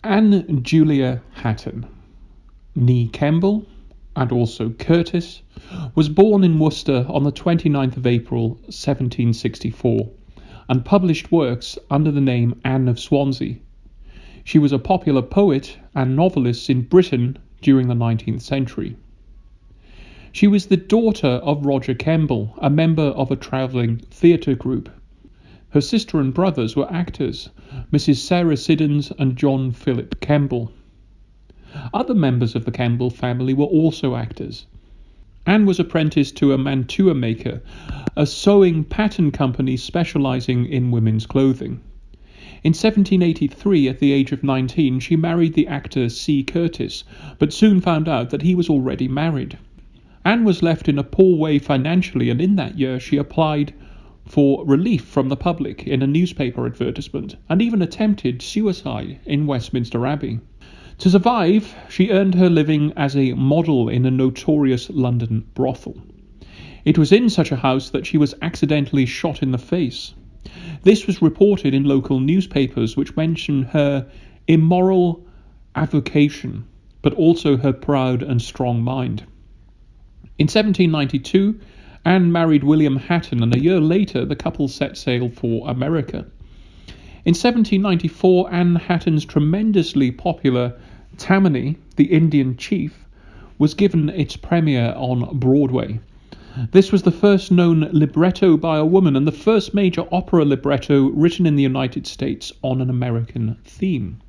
Anne Julia Hatton, née Kemble, and also Curtis, was born in Worcester on the 29th of April 1764 and published works under the name Anne of Swansea. She was a popular poet and novelist in Britain during the 19th century. She was the daughter of Roger Kemble, a member of a travelling theatre group. Her sister and brothers were actors, Mrs. Sarah Siddons and John Philip Kemble. Other members of the Kemble family were also actors. Anne was apprenticed to a mantua maker, a sewing pattern company specialising in women's clothing. In 1783, at the age of 19, she married the actor C. Curtis, but soon found out that he was already married. Anne was left in a poor way financially, and in that year she applied for relief from the public in a newspaper advertisement and even attempted suicide in Westminster Abbey. To survive, she earned her living as a model in a notorious London brothel. It was in such a house that she was accidentally shot in the face. This was reported in local newspapers, which mentioned her immoral avocation, but also her proud and strong mind. In 1792, Anne married William Hatton, and a year later the couple set sail for America. In 1794, Anne Hatton's tremendously popular Tammany, the Indian Chief, was given its premiere on Broadway. This was the first known libretto by a woman and the first major opera libretto written in the United States on an American theme.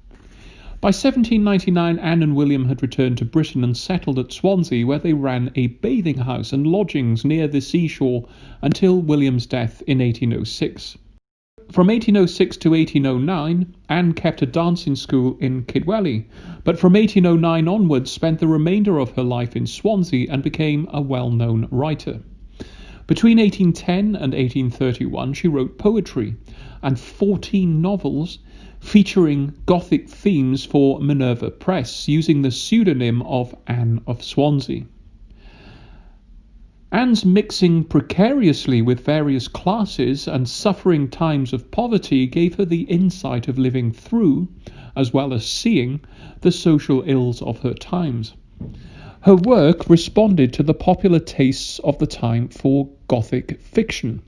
By 1799, Anne and William had returned to Britain and settled at Swansea, where they ran a bathing house and lodgings near the seashore until William's death in 1806. From 1806 to 1809, Anne kept a dancing school in Kidwelly, but from 1809 onwards spent the remainder of her life in Swansea and became a well-known writer. Between 1810 and 1831, she wrote poetry and 14 novels featuring Gothic themes for Minerva Press, using the pseudonym of Anne of Swansea. Anne's mixing precariously with various classes and suffering times of poverty gave her the insight of living through, as well as seeing, the social ills of her times. Her work responded to the popular tastes of the time for Gothic fiction,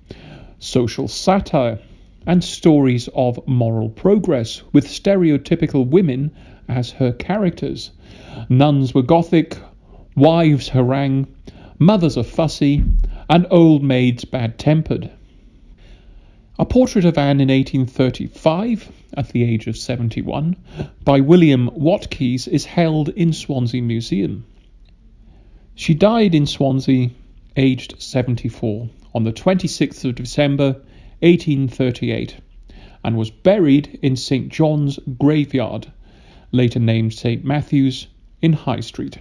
social satire, and stories of moral progress, with stereotypical women as her characters. Nuns were Gothic, wives harangue, mothers are fussy, and old maids bad-tempered. A portrait of Anne in 1835, at the age of 71, by William Watkies is held in Swansea Museum. She died in Swansea, aged 74, on the 26th of December 1838, and was buried in St. John's Graveyard, later named St. Matthew's, in High Street.